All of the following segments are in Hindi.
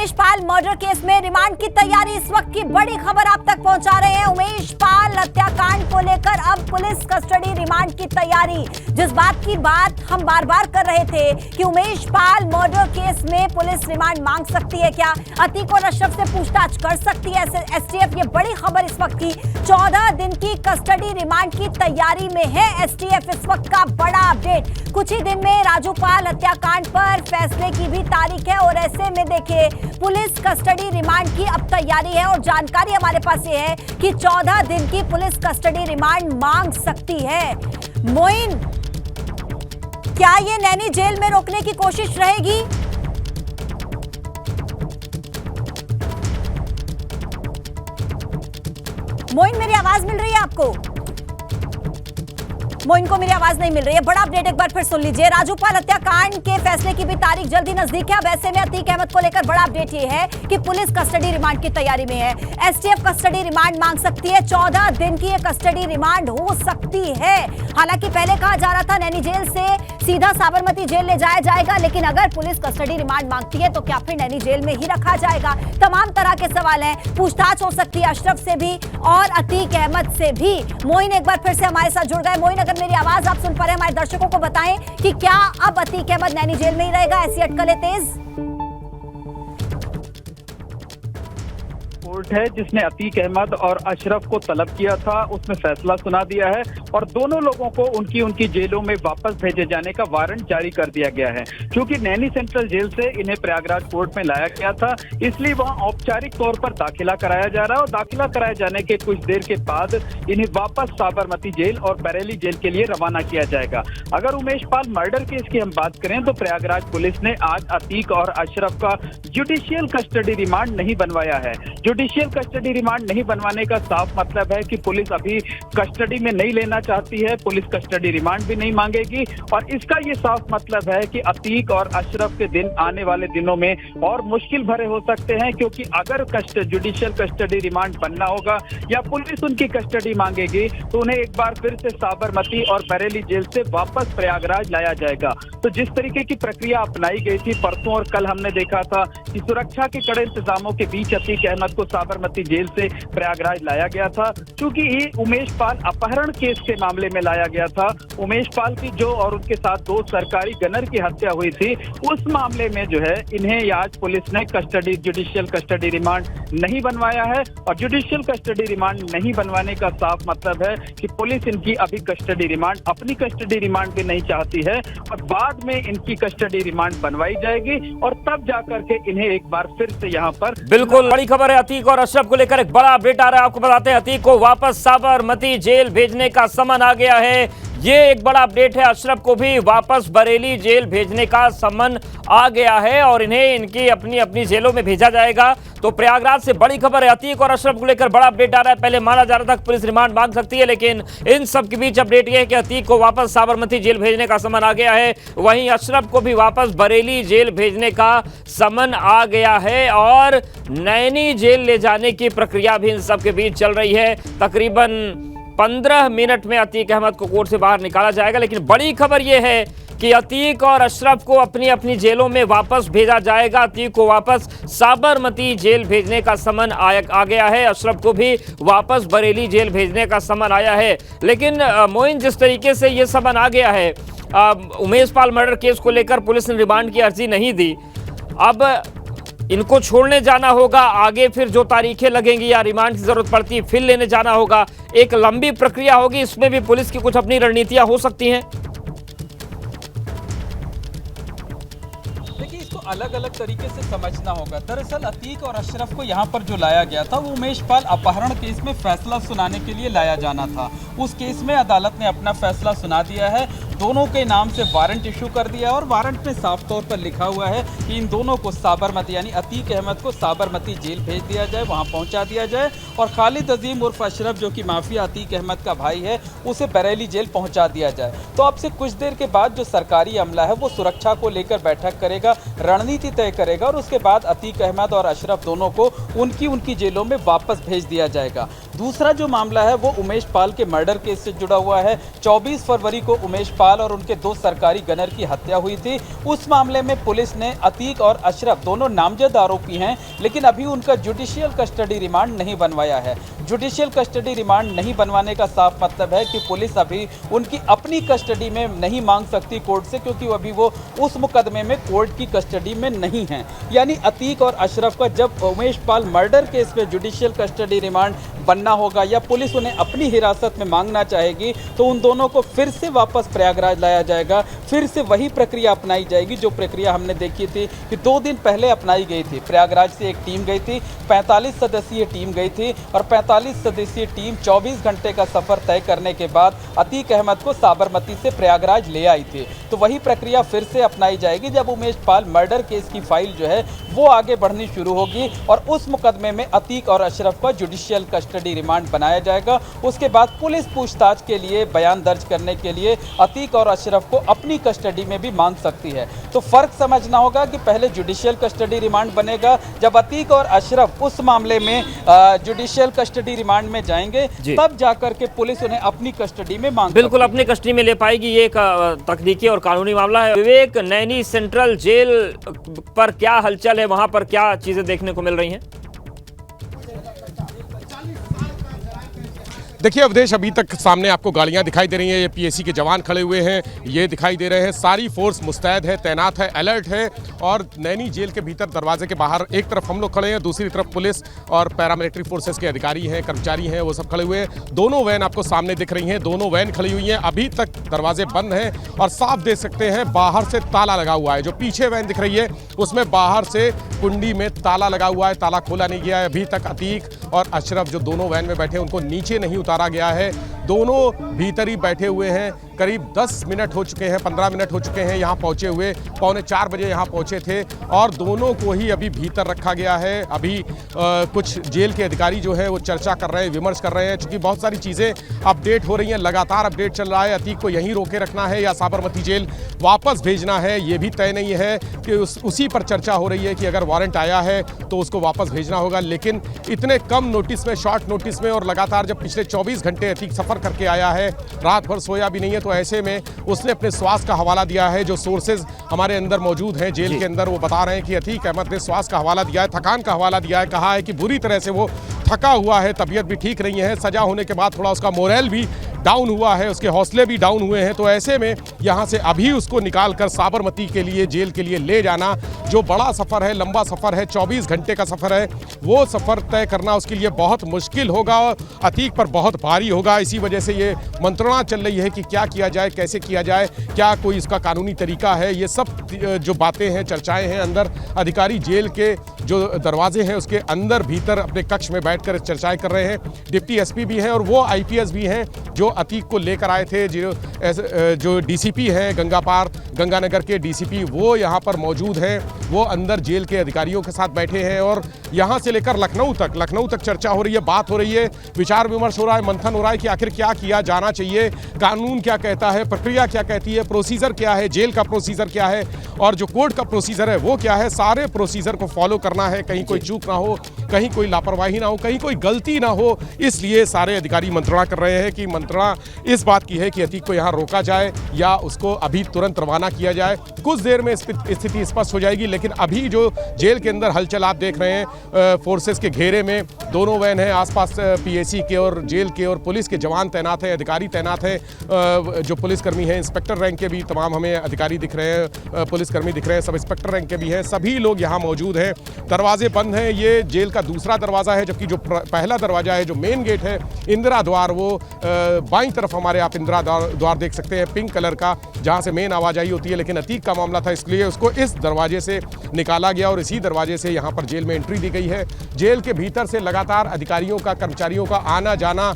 उमेश पाल मर्डर केस में रिमांड की तैयारी, इस वक्त की बड़ी खबर आप तक पहुंचा रहे हैं। उमेश पाल हत्याकांड को लेकर अब पुलिस कस्टडी रिमांड की तैयारी। जिस बात की बात हम बार बार कर रहे थे कि उमेश पाल मर्डर केस में पुलिस रिमांड मांग सकती है क्या, अतीक और अशरफ से पूछताछ कर सकती है एसटीएफ। ये बड़ी खबर इस वक्त की 14 दिन की कस्टडी रिमांड की तैयारी में है एसटीएफ। इस वक्त का बड़ा अपडेट, कुछ ही दिन में राजू पाल हत्याकांड पर फैसले की भी तारीख है और ऐसे में देखिए पुलिस कस्टडी रिमांड की अब तैयारी है और जानकारी हमारे पास ये है कि 14 दिन की पुलिस कस्टडी रिमांड मांग सकती है। मोइन, क्या ये नैनी जेल में रोकने की कोशिश रहेगी? मोइन, मेरी आवाज मिल रही है आपको? मोइन को मेरी आवाज नहीं मिल रही है। बड़ा अपडेट एक बार फिर सुन लीजिए। राजू पाल हत्याकांड के फैसले की भी तारीख जल्दी नजदीक है। अब ऐसे में अतीक अहमद को लेकर बड़ा अपडेट ये है कि पुलिस कस्टडी रिमांड की तैयारी में है। एसटीएफ कस्टडी रिमांड मांग सकती है। 14 दिन की ये कस्टडी रिमांड हो सकती है। हालांकि पहले कहा जा रहा था नैनी जेल से सीधा साबरमती जेल ले जाया जाएगा, लेकिन अगर पुलिस कस्टडी रिमांड मांगती है तो क्या फिर नैनी जेल में ही रखा जाएगा? तमाम तरह के सवाल हैं। पूछताछ हो सकती है अशरफ से भी और अतीक अहमद से भी। मोइन एक बार फिर से हमारे साथ जुड़ गए। मोइन, अगर मेरी आवाज आप सुन पा रहे हैं, हमारे दर्शकों को बताएं कि क्या अब अतीक अहमद नैनी जेल में ही रहेगा? ऐसी अटकलें तेज। कोर्ट है जिसने अतीक अहमद और अशरफ को तलब किया था, उसने फैसला सुना दिया है और दोनों लोगों को उनकी जेलों में वापस भेजे जाने का वारंट जारी कर दिया गया है। क्योंकि नैनी सेंट्रल जेल से इन्हें प्रयागराज कोर्ट में लाया गया था, इसलिए वहां औपचारिक तौर पर दाखिला कराया जा रहा है और दाखिला कराए जाने के कुछ देर के बाद इन्हें वापस साबरमती जेल और बरेली जेल के लिए रवाना किया जाएगा। अगर उमेश पाल मर्डर केस की हम बात करें तो प्रयागराज पुलिस ने आज अतीक और अशरफ का जुडिशियल कस्टडी रिमांड नहीं बनवाया है। जुडिशियल कस्टडी रिमांड नहीं बनवाने का साफ मतलब है कि पुलिस अभी कस्टडी में नहीं लेना चाहती है, पुलिस कस्टडी रिमांड भी नहीं मांगेगी और इसका ये साफ मतलब है कि अतीक और अशरफ के दिन आने वाले दिनों में और मुश्किल भरे हो सकते हैं। क्योंकि अगर जुडिशियल कस्टडी रिमांड बनना होगा या पुलिस उनकी कस्टडी मांगेगी तो उन्हें एक बार फिर से साबरमती और बरेली जेल से वापस प्रयागराज लाया जाएगा। तो जिस तरीके की प्रक्रिया अपनाई गई थी परसों और कल, हमने देखा था कि सुरक्षा के कड़े इंतजामों के बीच अतीक अहमद को साबरमती जेल से प्रयागराज लाया गया था। क्योंकि ये उमेश पाल अपहरण केस के मामले में लाया गया था। उमेश पाल की जो और उनके साथ 2 सरकारी गनर की हत्या हुई थी, उस मामले में जो है इन्हें आज पुलिस ने जुडिशियल कस्टडी रिमांड नहीं बनवाया है और जुडिशियल कस्टडी रिमांड नहीं बनवाने का साफ मतलब है कि पुलिस इनकी अभी अपनी कस्टडी रिमांड भी नहीं चाहती है और बाद में इनकी कस्टडी रिमांड बनवाई जाएगी और तब जाकर के इन्हें एक बार फिर से यहाँ पर। बिल्कुल बड़ी खबर है। अतीक और अशरफ को लेकर एक बड़ा अपडेट आ रहा है। आपको बताते हैं अतीक को वापस साबरमती जेल भेजने का समन आ गया है। ये एक बड़ा अपडेट है। अशरफ को भी वापस बरेली जेल भेजने का समन आ गया है और इन्हें इनकी अपनी जेलों में भेजा जाएगा। तो प्रयागराज से बड़ी खबर है। अतीक और अशरफ को लेकर बड़ा अपडेट आ रहा है। पहले माना जा रहा था कि पुलिस रिमांड मांग सकती है, लेकिन इन सब के बीच अपडेट यह है कि अतीक को वापस साबरमती जेल भेजने का समन आ गया है। वहीं अशरफ को भी वापस बरेली जेल भेजने का समन आ गया है और नैनी जेल ले जाने की प्रक्रिया भी इन सब के बीच चल रही है। तकरीबन 15 मिनट में अतीक अहमद को कोर्ट से बाहर निकाला जाएगा। लेकिन बड़ी खबर यह है कि अतीक और अशरफ को अपनी जेलों में वापस भेजा जाएगा। अतीक को वापस साबरमती जेल भेजने का समन आ गया है। अशरफ को भी वापस बरेली जेल भेजने का समन आया है। लेकिन मोइन, जिस तरीके से ये समन आ गया है, उमेश पाल मर्डर केस को लेकर पुलिस ने रिमांड की अर्जी नहीं दी। अब इनको छोड़ने जाना होगा, आगे फिर जो तारीखें लगेंगी या रिमांड की जरूरत पड़ती है फिर लेने जाना होगा। एक लंबी प्रक्रिया होगी। इसमें भी पुलिस की कुछ अपनी रणनीतियां हो सकती हैं। अलग अलग तरीके से समझना होगा। दरअसल अतीक और अशरफ को यहाँ पर जो लाया गया था वो उमेश पाल अपहरण केस में फैसला सुनाने के लिए लाया जाना था। उस केस में अदालत ने अपना फैसला सुना दिया है। दोनों के नाम से वारंट इशू कर दिया है और वारंट में साफ तौर पर लिखा हुआ है कि इन दोनों को साबरमती यानी अतीक अहमद को साबरमती जेल भेज दिया जाए, वहाँ पहुँचा दिया जाए और खालिद अजीम उर्फ अशरफ जो कि माफिया अतीक अहमद का भाई है उसे बरेली जेल पहुँचा दिया जाए। तो अब से कुछ देर के बाद जो सरकारी अमला है वो सुरक्षा को लेकर बैठक करेगा, रणनीति तय करेगा और उसके बाद अतीक अहमद और अशरफ दोनों को उनकी जेलों में वापस भेज दिया जाएगा। दूसरा जो मामला है वो उमेश पाल के मर्डर केस से जुड़ा हुआ है। 24 फरवरी को उमेश पाल और उनके 2 सरकारी गनर की हत्या हुई थी। उस मामले में पुलिस ने अतीक और अशरफ दोनों नामजद आरोपी हैं, लेकिन अभी उनका जुडिशियल कस्टडी रिमांड नहीं बनवाया है। जुडिशियल कस्टडी रिमांड नहीं बनवाने का साफ मतलब है कि पुलिस अभी उनकी अपनी कस्टडी में नहीं मांग सकती कोर्ट से, क्योंकि अभी वो उस मुकदमे में कोर्ट की कस्टडी में नहीं है। यानी अतीक और अशरफ का जब उमेश पाल मर्डर केस में जुडिशियल कस्टडी रिमांड बनना होगा या पुलिस उन्हें अपनी हिरासत में मांगना चाहेगी, तो उन दोनों को फिर से वापस प्रयागराज लाया जाएगा। फिर से वही प्रक्रिया अपनाई जाएगी जो प्रक्रिया हमने देखी थी कि 2 दिन पहले अपनाई गई थी। प्रयागराज से एक टीम गई थी, 45 सदस्यीय टीम गई थी और 45 सदस्यीय टीम 24 घंटे का सफर तय करने के बाद अतीक अहमद को साबरमती से प्रयागराज ले आई थी। तो वही प्रक्रिया फिर से अपनाई जाएगी जब उमेश पाल मर्डर केस की फाइल जो है वो आगे बढ़नी शुरू होगी और उस मुकदमे में अतीक और अशरफ का जुडिशियल कस्टडी रिमांड बनाया जाएगा। उसके बाद पुलिस पूछताछ के लिए बयान दर्ज करने के लिए अतीक और अशरफ को अपनी कस्टडी में भी मांग सकती है। तो फर्क समझना होगा कि पहले जुडिशियल कस्टडी रिमांड बनेगा, जब अतीक और अशरफ उस मामले में जुडिशियल कस्टडी रिमांड में जाएंगे तब जाकर के पुलिस उन्हें अपनी कस्टडी में मांग बिल्कुल अपनी कस्टडी में ले पाएगी। ये एक तकनीकी और कानूनी मामला है। विवेक, नैनी सेंट्रल जेल पर क्या हलचल है, वहां पर क्या चीजें देखने को मिल रही हैं? देखिए अवधेश, अभी तक सामने आपको गाड़ियां दिखाई दे रही हैं, ये पीएसी के जवान खड़े हुए हैं, ये दिखाई दे रहे हैं। सारी फोर्स मुस्तैद है, तैनात है, अलर्ट है और नैनी जेल के भीतर दरवाजे के बाहर एक तरफ हम लोग खड़े हैं, दूसरी तरफ पुलिस और पैरामिलिट्री फोर्सेस के अधिकारी हैं, कर्मचारी हैं, वो सब खड़े हुए हैं। दोनों वैन आपको सामने दिख रही हैं, दोनों वैन खड़ी हुई हैं। अभी तक दरवाजे बंद हैं और साफ देख सकते हैं बाहर से ताला लगा हुआ है। जो पीछे वैन दिख रही है उसमें बाहर से कुंडी में ताला लगा हुआ है, ताला खोला नहीं गया है। अभी तक अतीक और अशरफ जो दोनों वैन में बैठे हैं उनको नीचे नहीं उतारा गया है, दोनों भीतर ही बैठे हुए हैं। करीब 10 मिनट हो चुके हैं, 15 मिनट हो चुके हैं यहाँ पहुँचे हुए। 3:45 बजे यहाँ पहुँचे थे और दोनों को ही अभी भीतर रखा गया है। अभी कुछ जेल के अधिकारी जो है वो चर्चा कर रहे हैं, विमर्श कर रहे हैं, क्योंकि बहुत सारी चीज़ें अपडेट हो रही हैं, लगातार अपडेट चल रहा है। अतीक को यहीं रोके रखना है या साबरमती जेल वापस भेजना है, ये भी तय नहीं है कि उसी पर चर्चा हो रही है कि अगर वारंट आया है तो उसको वापस भेजना होगा। लेकिन इतने कम नोटिस में, शॉर्ट नोटिस में और लगातार जब पिछले 24 घंटे अतीक सफ़र करके आया है, रात भर सोया भी नहीं है, तो ऐसे में उसने अपने स्वास्थ्य का हवाला दिया है। जो सोर्सेज हमारे अंदर मौजूद हैं जेल के अंदर, वो बता रहे हैं कि अतीक अहमद ने स्वास्थ्य का हवाला दिया है, थकान का हवाला दिया है। कहा है कि बुरी तरह से वो थका हुआ है, तबीयत भी ठीक नहीं है, सजा होने के बाद थोड़ा उसका मोरल भी डाउन हुआ है, उसके हौसले भी डाउन हुए हैं। तो ऐसे में यहाँ से अभी उसको निकाल कर साबरमती के लिए, जेल के लिए ले जाना, जो बड़ा सफ़र है, लंबा सफ़र है, 24 घंटे का सफ़र है, वो सफ़र तय करना उसके लिए बहुत मुश्किल होगा और अतीक पर बहुत भारी होगा। इसी वजह से ये मंत्रणा चल रही है कि क्या किया जाए, कैसे किया जाए, क्या कोई इसका कानूनी तरीका है। ये सब जो बातें हैं, चर्चाएँ हैं। अंदर अधिकारी जेल के जो दरवाजे हैं उसके अंदर भीतर अपने कक्ष में बैठकर चर्चाएं कर रहे हैं। डिप्टी एसपी भी हैं और वो आईपीएस भी हैं जो अतीक को लेकर आए थे। जो डीसीपी हैं गंगानगर के डीसीपी, वो यहाँ पर मौजूद हैं। वो अंदर जेल के अधिकारियों के साथ बैठे हैं और यहाँ से लेकर लखनऊ तक चर्चा हो रही है, बात हो रही है, विचार विमर्श हो रहा है, मंथन हो रहा है कि आखिर क्या किया जाना चाहिए, कानून क्या कहता है, प्रक्रिया क्या कहती है, प्रोसीजर क्या है, जेल का प्रोसीजर क्या है और जो कोर्ट का प्रोसीजर है वो क्या है। सारे प्रोसीजर को फॉलो करना है, कहीं कोई चूक ना हो, कहीं कोई लापरवाही ना हो, कहीं कोई गलती ना हो। इसलिए सारे अधिकारी मंत्रणा कर रहे हैं कि मंत्रणा इस बात की है कि अतीक को यहाँ रोका जाए या उसको अभी तुरंत रवाना किया जाए। कुछ देर में स्थिति स्पष्ट हो जाएगी, लेकिन अभी जो जेल के अंदर हलचल आप देख रहे हैं, फोर्सेस के घेरे में दोनों वैन हैं, आसपास पीएसी के और जेल के और पुलिस के जवान तैनात हैं, अधिकारी तैनात हैं। जो पुलिसकर्मी हैं, इंस्पेक्टर रैंक के भी तमाम हमें अधिकारी दिख रहे हैं, पुलिसकर्मी दिख रहे हैं, सब इंस्पेक्टर रैंक के भी हैं, सभी लोग यहाँ मौजूद हैं। दरवाजे बंद हैं, ये जेल का दूसरा दरवाज़ा है, जबकि जो पहला दरवाज़ा है, जो मेन गेट है इंदिरा द्वार, वो बाईं तरफ हमारे आप इंदिरा द्वार देख सकते हैं, पिंक कलर का, जहाँ से मेन आवाजाही होती है। लेकिन अतीक का मामला था, इसलिए उसको इस दरवाजे से निकाला गया और इसी दरवाजे से यहाँ पर जेल में एंट्री दी गई है। जेल के भीतर से लगातार अधिकारियों का, कर्मचारियों का आना जाना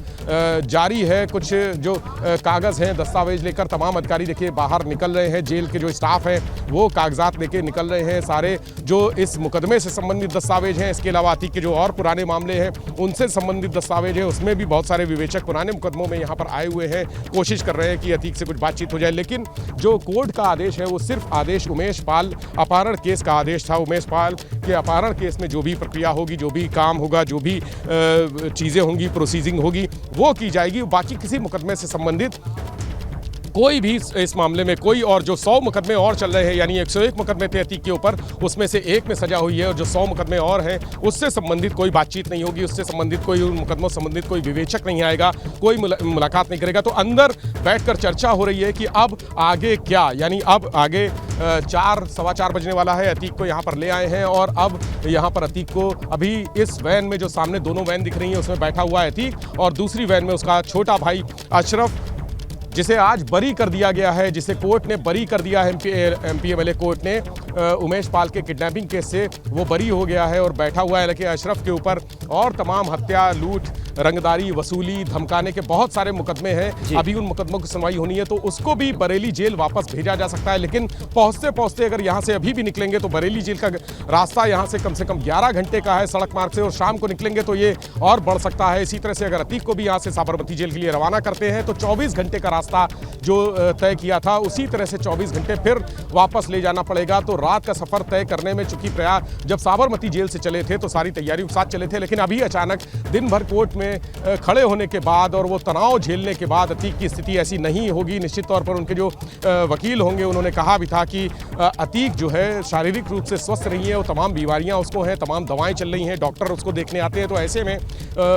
जारी है। कुछ जो कागज़ हैं, दस्तावेज लेकर तमाम अधिकारी देखिए बाहर निकल रहे हैं। जेल के जो स्टाफ है वो कागजात लेके निकल रहे हैं, सारे जो इस मुकदमे से संबंधित दस्तावेज हैं, इसके अलावा अतीक के जो और पुराने मामले हैं उनसे संबंधित दस्तावेज हैं, उसमें भी बहुत सारे विवेचक पुराने मुकदमों में यहाँ पर आए हुए हैं, कोशिश कर रहे हैं कि अतीक से कुछ बातचीत हो जाए। लेकिन जो कोर्ट का आदेश है वो सिर्फ आदेश उमेश पाल अपहरण केस का आदेश था। उमेश पाल के अपहरण केस में जो भी प्रक्रिया होगी, जो भी काम होगा, जो भी चीज़ें होंगी, प्रोसीजिंग होगी, वो की जाएगी। बाकी किसी मुकदमे से संबंधित कोई भी इस मामले में कोई और जो 100 मुकदमे और चल रहे हैं, यानी 101 मुकदमे थे अतीक के ऊपर, उसमें से एक में सजा हुई है और जो 100 मुकदमे और हैं उससे संबंधित कोई बातचीत नहीं होगी, उससे संबंधित कोई उन मुकदमों से संबंधित कोई विवेचक नहीं आएगा, कोई मुलाकात नहीं करेगा। तो अंदर बैठकर चर्चा हो रही है कि अब आगे क्या, यानी अब आगे 4-4:15 बजने वाला है। अतीक को यहाँ पर ले आए हैं और अब यहाँ पर अतीक को अभी इस वैन में, जो सामने दोनों वैन दिख रही है, उसमें बैठा हुआ है अतीक और दूसरी वैन में उसका छोटा भाई अशरफ, जिसे आज बरी कर दिया गया है, जिसे कोर्ट ने बरी कर दिया है। एमपीएमएलए कोर्ट ने उमेश पाल के किडनैपिंग केस से वो बरी हो गया है और बैठा हुआ है। लेकिन अशरफ के ऊपर और तमाम हत्या, लूट, रंगदारी, वसूली, धमकाने के बहुत सारे मुकदमे हैं। अभी उन मुकदमों की सुनवाई होनी है तो उसको भी बरेली जेल वापस भेजा जा सकता है। लेकिन पहुंचते अगर यहाँ से अभी भी निकलेंगे तो बरेली जेल का रास्ता यहाँ से कम 11 घंटे का है सड़क मार्ग से, और शाम को निकलेंगे तो ये और बढ़ सकता है। इसी तरह से अगर अतीक को भी यहाँ से साबरमती जेल के लिए रवाना करते हैं तो 24 घंटे का रास्ता जो तय किया था, उसी तरह से 24 घंटे फिर वापस ले जाना पड़ेगा। तो रात का सफर तय करने में, चूंकि प्रयाग जब साबरमती जेल से चले थे तो सारी तैयारियों के साथ चले थे, लेकिन अभी अचानक दिन भर कोर्ट में खड़े होने के बाद और वो तनाव झेलने के बाद अतीक की स्थिति ऐसी नहीं होगी। निश्चित तौर पर उनके जो वकील होंगे उन्होंने कहा भी था कि अतीक जो है शारीरिक रूप से स्वस्थ नहीं है, वो तमाम बीमारियां उसको हैं, तमाम दवाएं चल रही हैं, डॉक्टर उसको देखने आते हैं। तो ऐसे में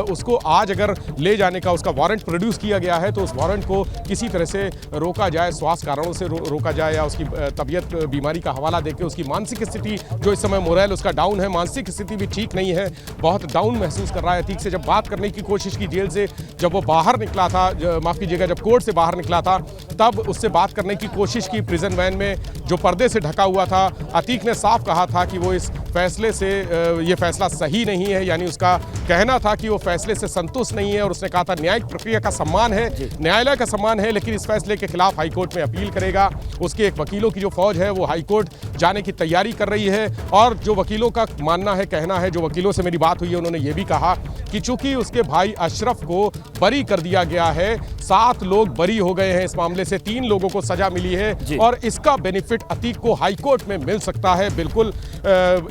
उसको आज अगर ले जाने का उसका वारंट प्रोड्यूस किया गया है तो उस वारंट को किसी तरह से रोका जाए, स्वास्थ्य कारणों से रोका जाए, या उसकी तबीयत, बीमारी का हवाला देकर उसकी मानसिक स्थिति, जो इस समय मोरल उसका डाउन है, मानसिक स्थिति भी ठीक नहीं है, बहुत डाउन महसूस कर रहा है। अतीक से जब बात करने की कोशिश की जेल से, जब वो बाहर निकला था, माफ़ कीजिएगा, जब कोर्ट से बाहर निकला था, तब उससे बात करने की कोशिश की प्रिजन वैन में जो पर्दे से ढका हुआ था। अतीक ने साफ कहा था कि वो इस फैसले से, ये फैसला सही नहीं है, यानी उसका कहना था कि वो फैसले से संतुष्ट नहीं है और उसने कहा था न्यायिक प्रक्रिया का सम्मान है, न्यायालय का सम्मान है, लेकिन इस फैसले के खिलाफ हाईकोर्ट में अपील करेगा। उसके एक वकीलों की जो फौज है वो हाईकोर्ट जाने की तैयारी कर रही है और जो वकीलों का मानना है, कहना है, जो वकीलों से मेरी बात हुई है, उन्होंने ये भी कहा कि चूंकि उसके भाई अशरफ को बरी कर दिया गया है, 7 लोग बरी हो गए हैं इस मामले से, 3 लोगों को सजा मिली है और इसका बेनिफिट अतीक को हाईकोर्ट में मिल सकता है। बिल्कुल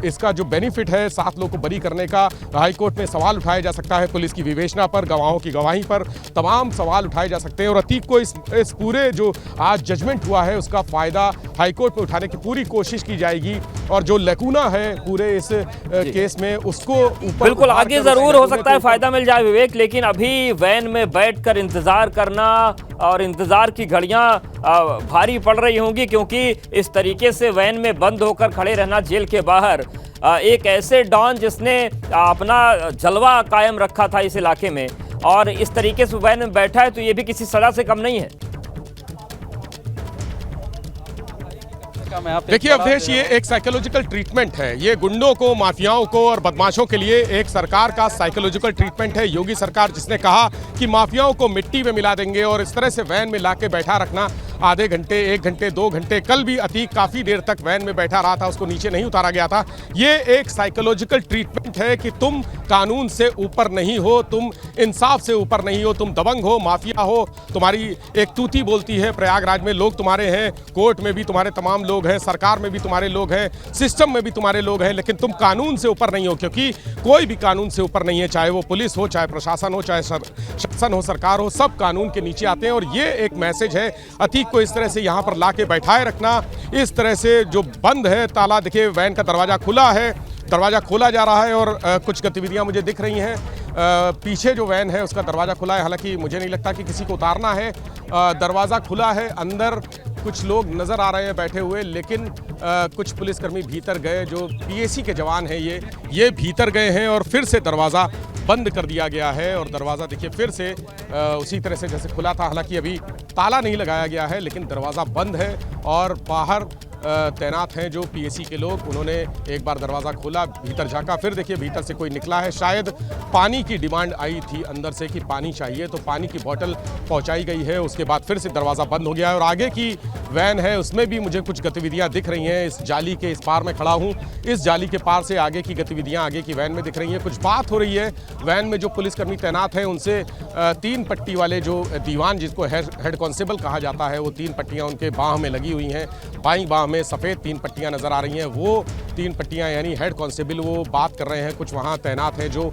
इसका जो बेनिफिट है 7 लोगों को बरी करने का, हाईकोर्ट में सवाल उठाया जा सकता है, पुलिस की विवेचना पर, गवाहों की गवाही पर तमाम सवाल उठाए जा सकते हैं और अतीक को इस पूरे जो आज जजमेंट हुआ है उसका फायदा हाईकोर्ट में उठाने की पूरी कोशिश की जाएगी और जो लैकूना है पूरे इस केस में उसको ऊपर, बिल्कुल आगे जरूर हो सकता है फायदा मिल जाए विवेक, लेकिन अभी वैन में बैठकर इंतजार करना और इंतजार की घड़ियां भारी पड़ रही होंगी, क्योंकि इस तरीके से वैन में बंद होकर खड़े रहना जेल के बाहर, एक ऐसे डॉन जिसने अपना जलवा कायम रखा था इस इलाके में और इस तरीके से वैन में बैठा है, तो ये भी किसी सजा से कम नहीं है। देखिए अवधेश, ये एक साइकोलॉजिकल ट्रीटमेंट है, ये गुंडों को, माफियाओं को और बदमाशों के लिए एक सरकार का साइकोलॉजिकल ट्रीटमेंट है। योगी सरकार जिसने कहा कि माफियाओं को मिट्टी में मिला देंगे और इस तरह से वैन में लाके बैठा रखना, आधे घंटे, 1 घंटे, 2 घंटे, कल भी अतीक काफ़ी देर तक वैन में बैठा रहा था, उसको नीचे नहीं उतारा गया था। ये एक साइकोलॉजिकल ट्रीटमेंट है कि तुम कानून से ऊपर नहीं हो, तुम इंसाफ से ऊपर नहीं हो, तुम दबंग हो, माफिया हो, तुम्हारी एक तूती बोलती है, प्रयागराज में लोग तुम्हारे हैं, कोर्ट में भी तुम्हारे तमाम लोग हैं, सरकार में भी तुम्हारे लोग हैं, सिस्टम में भी तुम्हारे लोग हैं, लेकिन तुम कानून से ऊपर नहीं हो, क्योंकि कोई भी कानून से ऊपर नहीं है, चाहे वो पुलिस हो, चाहे प्रशासन हो, चाहे शासन हो, सरकार हो, सब कानून के नीचे आते हैं। और ये एक मैसेज है अतीक को इस तरह से यहाँ पर लाके बैठाए रखना, इस तरह से जो बंद है ताला, देखिए वैन का दरवाज़ा खुला है, दरवाज़ा खोला जा रहा है और कुछ गतिविधियाँ मुझे दिख रही हैं। पीछे जो वैन है उसका दरवाज़ा खुला है, हालांकि मुझे नहीं लगता कि किसी को उतारना है, दरवाज़ा खुला है, अंदर कुछ लोग नज़र आ रहे हैं बैठे हुए, लेकिन कुछ पुलिसकर्मी भीतर गए, जो पीएसी के जवान हैं ये भीतर गए हैं और फिर से दरवाज़ा बंद कर दिया गया है और दरवाज़ा देखिए फिर से उसी तरह से जैसे खुला था, हालांकि अभी ताला नहीं लगाया गया है, लेकिन दरवाज़ा बंद है और बाहर तैनात हैं जो पीएसी के लोग, उन्होंने एक बार दरवाज़ा खोला, भीतर झांका, फिर देखिए भीतर से कोई निकला है। शायद पानी की डिमांड आई थी अंदर से कि पानी चाहिए, तो पानी की बोतल पहुंचाई गई है। उसके बाद फिर से दरवाज़ा बंद हो गया है और आगे की वैन है उसमें भी मुझे कुछ गतिविधियां दिख रही हैं। इस जाली के इस पार में खड़ा हूं, इस जाली के पार से आगे की गतिविधियां आगे की वैन में दिख रही हैं। कुछ बात हो रही है वैन में, जो पुलिसकर्मी तैनात हैं उनसे 3 पट्टी वाले जो दीवान, जिसको हेड कांस्टेबल कहा जाता है, वो 3 पट्टियां उनके बाह में लगी हुई हैं। बाईं बाह में सफ़ेद 3 पट्टियां नज़र आ रही हैं। वो 3 पट्टियां यानी हेड कांस्टेबल वो बात कर रहे हैं। कुछ वहाँ तैनात हैं जो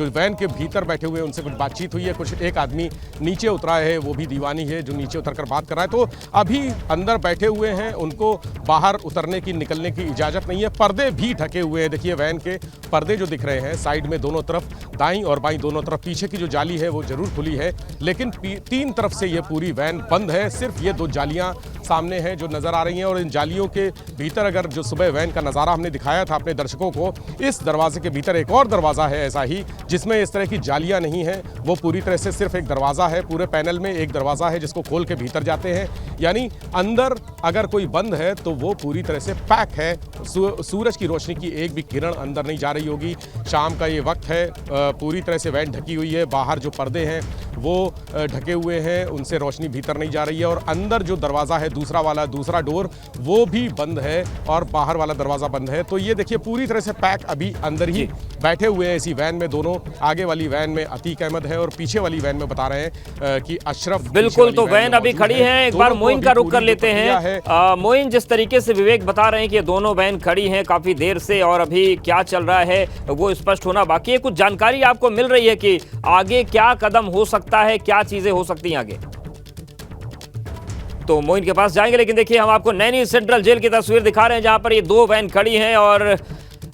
वैन के भीतर बैठे हुए हैं, उनसे कुछ बातचीत हुई है। कुछ एक आदमी नीचे उतरा है, वो भी दीवानी है जो नीचे उतरकर बात कर रहा है। तो अभी अंदर बैठे हुए हैं, उनको बाहर उतरने की निकलने की इजाज़त नहीं है। पर्दे भी ढके हुए हैं, देखिए वैन के पर्दे जो दिख रहे हैं साइड में दोनों तरफ, दाईं और बाईं दोनों तरफ। पीछे की जो जाली है वो जरूर खुली है, लेकिन 3 तरफ से ये पूरी वैन बंद है। सिर्फ ये 2 जालियां सामने हैं जो नज़र आ रही हैं और इन जालियों के भीतर, अगर जो सुबह वैन का नज़ारा हमने दिखाया था अपने दर्शकों को, इस दरवाजे के भीतर एक और दरवाज़ा है ऐसा ही, जिसमें इस तरह की जालियां नहीं हैं। वो पूरी तरह से सिर्फ एक दरवाज़ा है, पूरे पैनल में एक दरवाज़ा है जिसको खोल के भीतर जाते हैं। यानी अंदर अगर कोई बंद है तो वो पूरी तरह से पैक है। सूरज की रोशनी की एक भी किरण अंदर नहीं जा रही होगी। शाम का ये वक्त है, पूरी तरह से वैन ढकी हुई है। बाहर जो पर्दे हैं वो ढके हुए हैं, उनसे रोशनी भीतर नहीं जा रही है। और अंदर जो दरवाज़ा है दूसरा डोर वो भी बंद है और बाहर वाला दरवाज़ा बंद है। तो ये देखिए पूरी तरह से पैक अभी अंदर ही बैठे हुए हैं इसी वैन में दोनों। आगे वाली वैन में अतीक अहमद है और पीछे वाली वैन में बता रहे हैं कि अशरफ। बिल्कुल, तो वैन अभी खड़ी है। एक बार मोइन का रुख कर लेते हैं। मोइन, जिस तरीके से विवेक बता रहे हैं कि ये दोनों वैन खड़ी हैं काफी देर से और अभी क्या चल रहा है वो स्पष्ट होना बाकी है। कुछ जानकारी आपको मिल रही है कि आगे क्या कदम हो सकता है, क्या चीजें हो सकती हैं आगे? तो मोइन के पास जाएंगे, लेकिन देखिए हम आपको नैनी सेंट्रल जेल की तस्वीर दिखा रहे हैं जहां पर ये 2 वैन खड़ी हैं और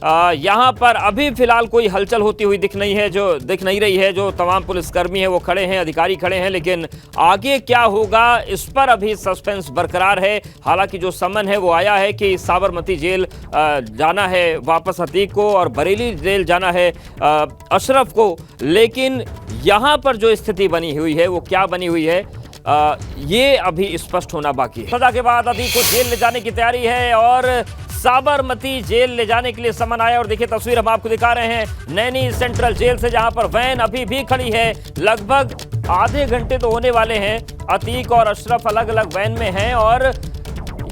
यहाँ पर अभी फिलहाल कोई हलचल होती हुई दिख नहीं रही है। जो तमाम पुलिसकर्मी हैं वो खड़े हैं, अधिकारी खड़े हैं, लेकिन आगे क्या होगा इस पर अभी सस्पेंस बरकरार है। हालांकि जो समन है वो आया है कि साबरमती जेल जाना है वापस अतीक को और बरेली जेल जाना है अशरफ को, लेकिन यहाँ पर जो स्थिति बनी हुई है वो क्या बनी हुई है ये अभी स्पष्ट होना बाकी है। सजा के बाद अतीक को जेल ले जाने की तैयारी है और साबरमती जेल ले जाने के लिए समन आया। और देखिए तस्वीर हम आपको दिखा रहे हैं नैनी सेंट्रल जेल से, जहां पर वैन अभी भी खड़ी है। लगभग आधे घंटे तो होने वाले हैं, अतीक और अशरफ अलग अलग वैन में हैं और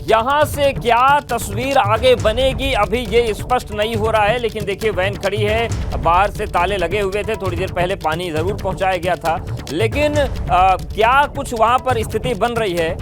यहां से क्या तस्वीर आगे बनेगी अभी ये स्पष्ट नहीं हो रहा है। लेकिन देखिए वैन खड़ी है, बाहर से ताले लगे हुए थे, थोड़ी देर पहले पानी जरूर पहुंचाया गया था, लेकिन क्या कुछ वहां पर स्थिति बन रही है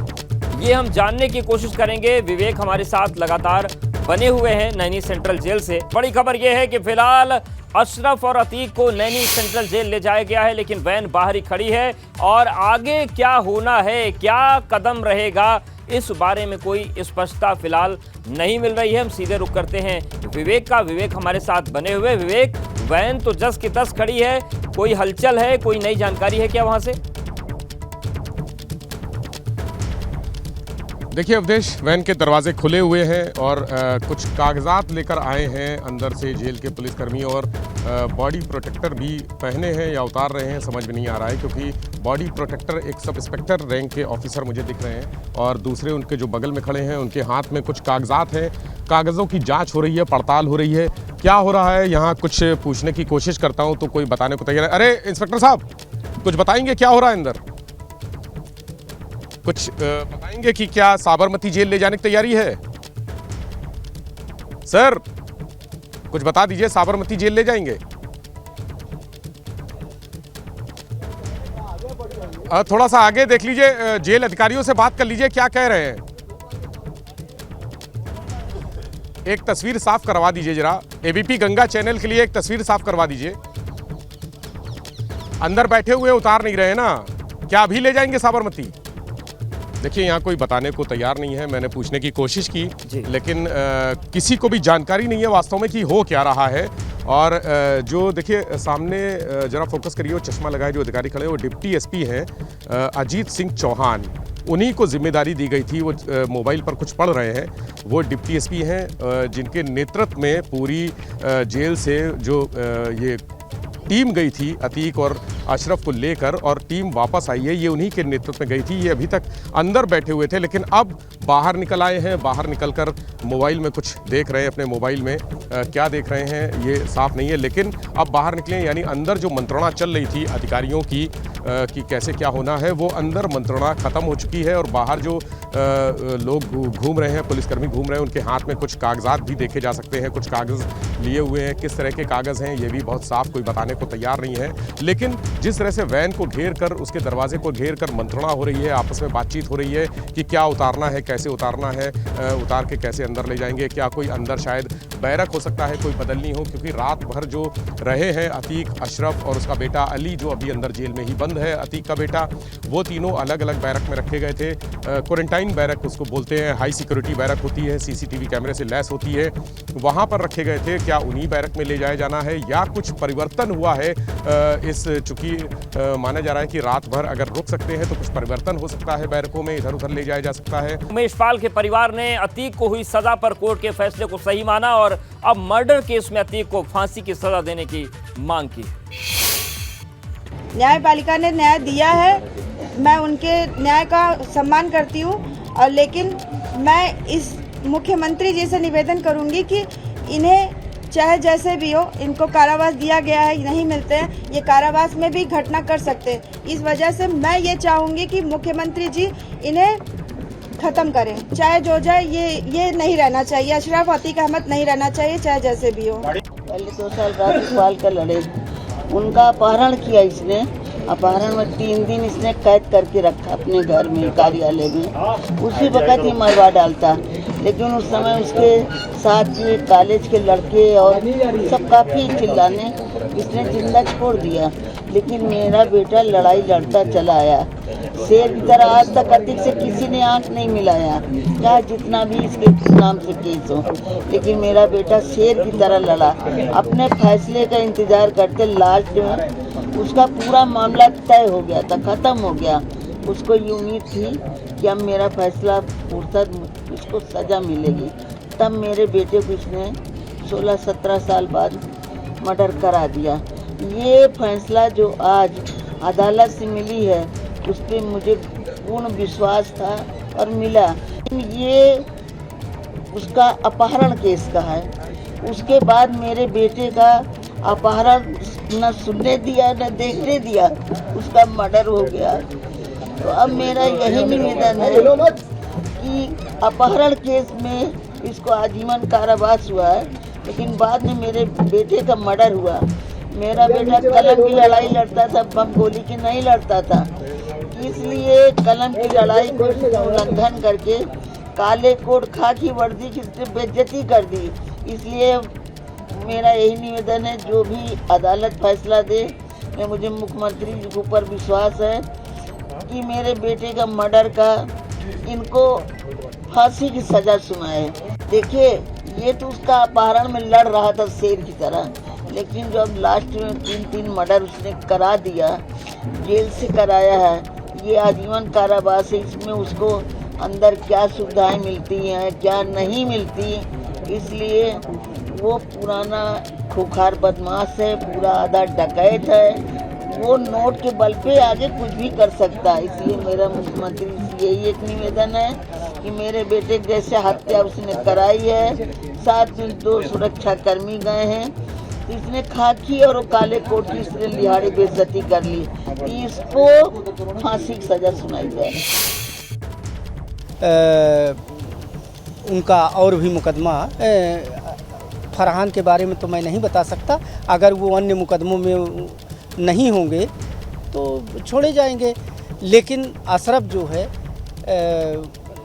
ये हम जानने की कोशिश करेंगे। विवेक हमारे साथ लगातार बने हुए हैं नैनी सेंट्रल जेल से। बड़ी खबर यह है कि फिलहाल अशरफ और अतीक को नैनी सेंट्रल जेल ले जाया गया है, लेकिन वैन बाहर ही खड़ी है और आगे क्या होना है, क्या कदम रहेगा, इस बारे में कोई स्पष्टता फिलहाल नहीं मिल रही है। हम सीधे रुख करते हैं विवेक का। विवेक हमारे साथ बने हुए। विवेक, वैन तो जस की तस खड़ी है, कोई हलचल है, कोई नई जानकारी है क्या वहां से? देखिए अवधेश, वैन के दरवाजे खुले हुए हैं और कुछ कागजात लेकर आए हैं अंदर से जेल के पुलिसकर्मी और बॉडी प्रोटेक्टर भी पहने हैं या उतार रहे हैं, समझ में नहीं आ रहा है, क्योंकि बॉडी प्रोटेक्टर एक सब इंस्पेक्टर रैंक के ऑफिसर मुझे दिख रहे हैं और दूसरे उनके जो बगल में खड़े हैं उनके हाथ में कुछ कागजात हैं। कागज़ों की जांच हो रही है, पड़ताल हो रही है। क्या हो रहा है यहाँ कुछ पूछने की कोशिश करता हूँ तो कोई बताने को तैयार है। अरे इंस्पेक्टर साहब, कुछ बताएंगे क्या हो रहा है अंदर? कुछ बताएंगे कि क्या साबरमती जेल ले जाने की तैयारी है? सर कुछ बता दीजिए, साबरमती जेल ले जाएंगे? थोड़ा सा आगे देख लीजिए, जेल अधिकारियों से बात कर लीजिए क्या कह रहे हैं। एक तस्वीर साफ करवा दीजिए जरा, एबीपी गंगा चैनल के लिए एक तस्वीर साफ करवा दीजिए। अंदर बैठे हुए उतार नहीं रहे ना, क्या अभी ले जाएंगे साबरमती? देखिए यहाँ कोई बताने को तैयार नहीं है। मैंने पूछने की कोशिश की लेकिन किसी को भी जानकारी नहीं है वास्तव में कि हो क्या रहा है। और जो देखिए सामने जरा फोकस करिए, चश्मा लगाए जो अधिकारी खड़े, वो डिप्टी एसपी हैं अजीत सिंह चौहान। उन्हीं को जिम्मेदारी दी गई थी, वो मोबाइल पर कुछ पढ़ रहे हैं। वो डिप्टी एसपी हैं जिनके नेतृत्व में पूरी जेल से जो ये टीम गई थी अतीक और अशरफ को लेकर और टीम वापस आई है, ये उन्हीं के नेतृत्व में गई थी। ये अभी तक अंदर बैठे हुए थे लेकिन अब बाहर निकल आए हैं। बाहर निकलकर मोबाइल में कुछ देख रहे हैं, अपने मोबाइल में क्या देख रहे हैं ये साफ नहीं है, लेकिन अब बाहर निकले। यानी अंदर जो मंत्रणा चल रही थी अधिकारियों की कि कैसे क्या होना है, वो अंदर मंत्रणा खत्म हो चुकी है और बाहर जो लोग घूम रहे हैं, पुलिसकर्मी घूम रहे हैं, उनके हाथ में कुछ कागजात भी देखे जा सकते हैं। कुछ कागज़ लिए हुए हैं, किस तरह के कागज़ हैं ये भी बहुत साफ कोई बताने को तैयार नहीं है। लेकिन जिस तरह से वैन को घेर कर, उसके दरवाजे को घेर कर मंत्रणा हो रही है, आपस में बातचीत हो रही है कि क्या उतारना है, कैसे उतारना है, उतार के कैसे अंदर ले जाएंगे, क्या कोई अंदर शायद बैरक हो सकता है, कोई बदलनी हो, क्योंकि रात भर जो रहे हैं अतीक, अशरफ और उसका बेटा अली जो अभी अंदर जेल में ही बंद है, अतीक का बेटा, वो तीनों अलग अलग बैरक में रखे गए थे। क्वारंटाइन बैरक उसको बोलते हैं, हाई सिक्योरिटी बैरक होती है, सीसीटीवी कैमरे से लैस होती है, वहाँ पर रखे गए थे। क्या उन्हीं बैरक में ले जाया जाना है या कुछ परिवर्तन हुआ है? चूंकि माना जा रहा है कि रात भर अगर रुक सकते हैं तो कुछ परिवर्तन हो सकता है, बैरकों में इधर उधर ले जाया जा सकता है। उमेश पाल के परिवार ने अतीक को हुई सजा पर कोर्ट के फैसले को सही माना और अब मर्डर केस में अतीक को फांसी की सजा देने की मांग की। न्यायपालिका ने न्याय दिया है, मैं उनके न्याय का सम्मान करती हूँ, और लेकिन मैं इस मुख्यमंत्री जी से निवेदन करूँगी कि इन्हें चाहे जैसे भी हो, इनको कारावास दिया गया है, नहीं मिलते हैं, ये कारावास में भी घटना कर सकते हैं। इस वजह से मैं ये चाहूँगी कि मुख्यमंत्री जी इन्हें ख़त्म करें, चाहे जो जाए, ये नहीं रहना चाहिए। अशरफ अतीक अहमद नहीं रहना चाहिए, चाहे जैसे भी हो। पहले 2 साल राज्यपाल का लड़े, उनका अपहरण किया इसने। अपहरण में 3 दिन इसने कैद करके रखा अपने घर में, कार्यालय में। उसी वक्त ही मरवा डालता, लेकिन उस समय उसके साथ के कॉलेज के लड़के और सब काफ़ी चिल्लाने, इसने जिंदा छोड़ दिया। लेकिन मेरा बेटा लड़ाई लड़ता चला आया, शेर की तरह। आज तक अतीक से किसी ने आंख नहीं मिलाया, चाहे जितना भी इसके नाम से केस हो, लेकिन मेरा बेटा शेर की तरह लड़ा। अपने फैसले का इंतजार करते लास्ट में उसका पूरा मामला तय हो गया था, ख़त्म हो गया। उसको ये उम्मीद थी कि अब मेरा फैसला फुर्सत, इसको सज़ा मिलेगी। तब मेरे बेटे को इसने 16-17 साल बाद मर्डर करा दिया। ये फैसला जो आज अदालत से मिली है, उस पर मुझे पूर्ण विश्वास था और मिला। ये उसका अपहरण केस का है। उसके बाद मेरे बेटे का अपहरण न सुनने दिया न देखने दिया, उसका मर्डर हो गया। तो अब मेरा यही निवेदन है कि अपहरण केस में इसको आजीवन कारावास हुआ है, लेकिन बाद में मेरे बेटे का मर्डर हुआ। मेरा बेटा कलम की लड़ाई लड़ता था, बम गोली की नहीं लड़ता था। इसलिए कलम की लड़ाई को उल्लंघन करके काले कोट खाकी वर्दी की बेइज्जती कर दी। इसलिए मेरा यही निवेदन है, जो भी अदालत फैसला दे, मुझे मुख्यमंत्री जी के ऊपर विश्वास है कि मेरे बेटे का मर्डर का इनको फांसी की सज़ा सुनाए। देखिए, ये तो उसका अपहरण में लड़ रहा था शेर की तरह, लेकिन जब लास्ट में 3 मर्डर उसने करा दिया, जेल से कराया है, ये आजीवन कारावास है। इसमें उसको अंदर क्या सुविधाएं मिलती हैं, क्या नहीं मिलती, इसलिए वो पुराना खुखार बदमाश है, पूरा आधा डकैत है। वो नोट के बल पे आगे कुछ भी कर सकता है। इसलिए मेरा मुख्यमंत्री से यही एक निवेदन है कि मेरे बेटे जैसे हत्या उसने कराई है, साथ में 2 सुरक्षाकर्मी गए हैं, तो इसने खाकी और काले कोट की इसने लिहाड़ी बेइज्जती कर ली, इसको फांसी की सजा सुनाई जाए। उनका और भी मुकदमा फरहान के बारे में तो मैं नहीं बता सकता। अगर वो अन्य मुकदमों में नहीं होंगे तो छोड़े जाएंगे, लेकिन अशरफ जो है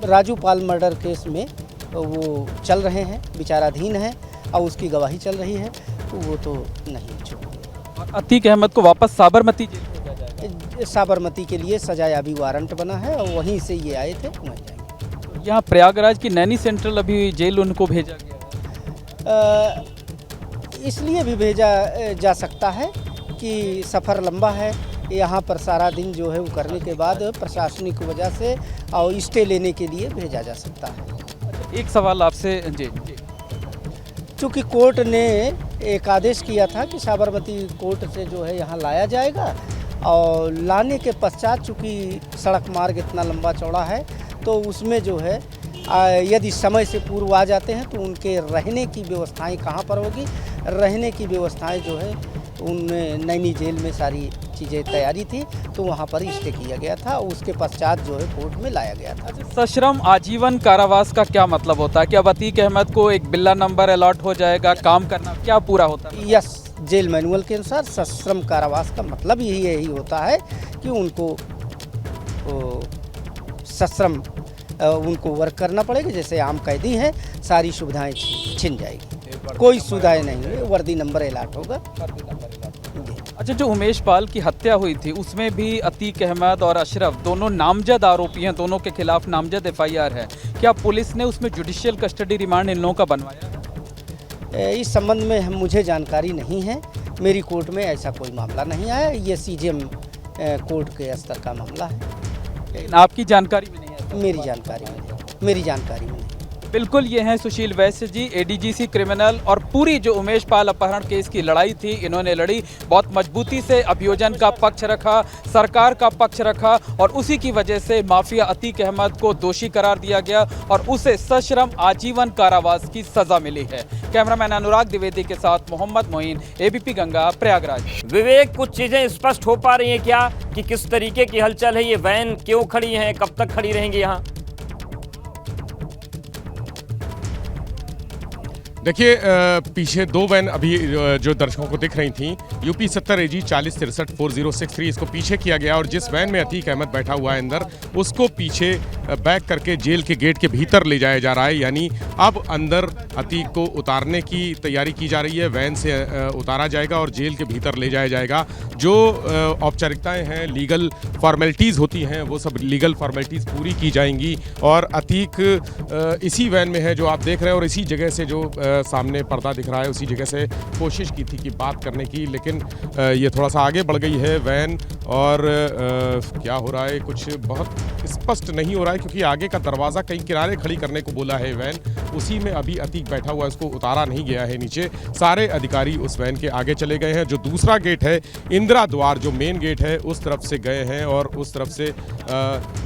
राजू पाल मर्डर केस में वो चल रहे हैं, विचाराधीन है और उसकी गवाही चल रही है, तो वो तो नहीं छोड़ेंगे। अतीक अहमद को वापस साबरमती जेल भेजा जाएगा। साबरमती के लिए सजायाबी वारंट बना है और वहीं से ये आए थे, वहीं जाएंगे। यहाँ प्रयागराज की नैनी सेंट्रल अभी जेल उनको भेजा गया है। इसलिए भी भेजा जा सकता है कि सफ़र लंबा है, यहाँ पर सारा दिन जो है वो करने के बाद प्रशासनिक वजह से और स्टे लेने के लिए भेजा जा सकता है। एक सवाल आपसे जी, चूँकि कोर्ट ने एक आदेश किया था कि साबरमती कोर्ट से जो है यहाँ लाया जाएगा, और लाने के पश्चात चूँकि सड़क मार्ग इतना लंबा चौड़ा है तो उसमें जो है यदि समय से पूर्व आ जाते हैं तो उनके रहने की व्यवस्थाएं कहाँ पर होगी। रहने की व्यवस्थाएं जो है उनमें नैनी जेल में सारी चीज़ें तैयारी थी, तो वहाँ पर स्टे किया गया था। उसके पश्चात जो है कोर्ट में लाया गया था। सश्रम आजीवन कारावास का क्या मतलब होता है? क्या अतीक अहमद को एक बिल्ला नंबर अलॉट हो जाएगा, काम करना क्या पूरा होता है? यस, जेल मैनुअल के अनुसार सश्रम कारावास का मतलब यही होता है कि उनको सश्रम उनको वर्क करना पड़ेगा, जैसे आम कैदी हैं, सारी सुविधाएं छिन जाएगी, कोई सुविधाएं नहीं है, वर्दी नंबर अलॉट होगा। अच्छा, जो उमेश पाल की हत्या हुई थी उसमें भी अतीक अहमद और अशरफ दोनों नामजद आरोपी हैं, दोनों के खिलाफ नामजद FIR है। क्या पुलिस ने उसमें जुडिशियल कस्टडी रिमांड इन लोगों का बनवाया है? इस संबंध में मुझे जानकारी नहीं है, मेरी कोर्ट में ऐसा कोई मामला नहीं आया, ये CJM कोर्ट के स्तर का मामला है। लेकिन आपकी जानकारी में नहीं है? मेरी जानकारी में नहीं। बिल्कुल, ये हैं सुशील वैश्य जी, ADGC क्रिमिनल, और पूरी जो उमेश पाल अपहरण केस की लड़ाई थी इन्होंने लड़ी, बहुत मजबूती से अभियोजन का पक्ष रखा, सरकार का पक्ष रखा, और उसी की वजह से माफिया अतीक अहमद को दोषी करार दिया गया और उसे सश्रम आजीवन कारावास की सजा मिली है। कैमरामैन अनुराग द्विवेदी के साथ मोहम्मद मोइन, ABP गंगा, प्रयागराज। विवेक, कुछ चीजें स्पष्ट हो पा रही हैं क्या कि किस तरीके की हलचल है? ये वैन क्यों खड़ी है, कब तक खड़ी रहेंगी यहाँ? देखिए, पीछे दो वैन अभी जो दर्शकों को दिख रही थी, UP 70 AG 4063 4063, इसको पीछे किया गया और जिस वैन में अतीक अहमद बैठा हुआ है अंदर, उसको पीछे बैक करके जेल के गेट के भीतर ले जाया जा रहा है। यानी अब अंदर अतीक को उतारने की तैयारी की जा रही है, वैन से उतारा जाएगा और जेल के भीतर ले जाया जाएगा। जो औपचारिकताएं हैं, लीगल फॉर्मेलिटीज़ होती हैं, वो सब लीगल फॉर्मेलिटीज़ पूरी की जाएंगी और अतीक इसी वैन में है जो आप देख रहे हैं, और इसी जगह से जो सामने पर्दा दिख रहा है उसी जगह से कोशिश की थी कि बात करने की, लेकिन ये थोड़ा सा आगे बढ़ गई है वैन और क्या हो रहा है कुछ बहुत स्पष्ट नहीं हो रहा है, क्योंकि आगे का दरवाज़ा कहीं किनारे खड़ी करने को बोला है वैन, उसी में अभी अतीक बैठा हुआ है, उसको उतारा नहीं गया है नीचे। सारे अधिकारी उस वैन के आगे चले गए हैं। जो दूसरा गेट है, इंदिरा द्वार, जो मेन गेट है, उस तरफ से गए हैं और उस तरफ से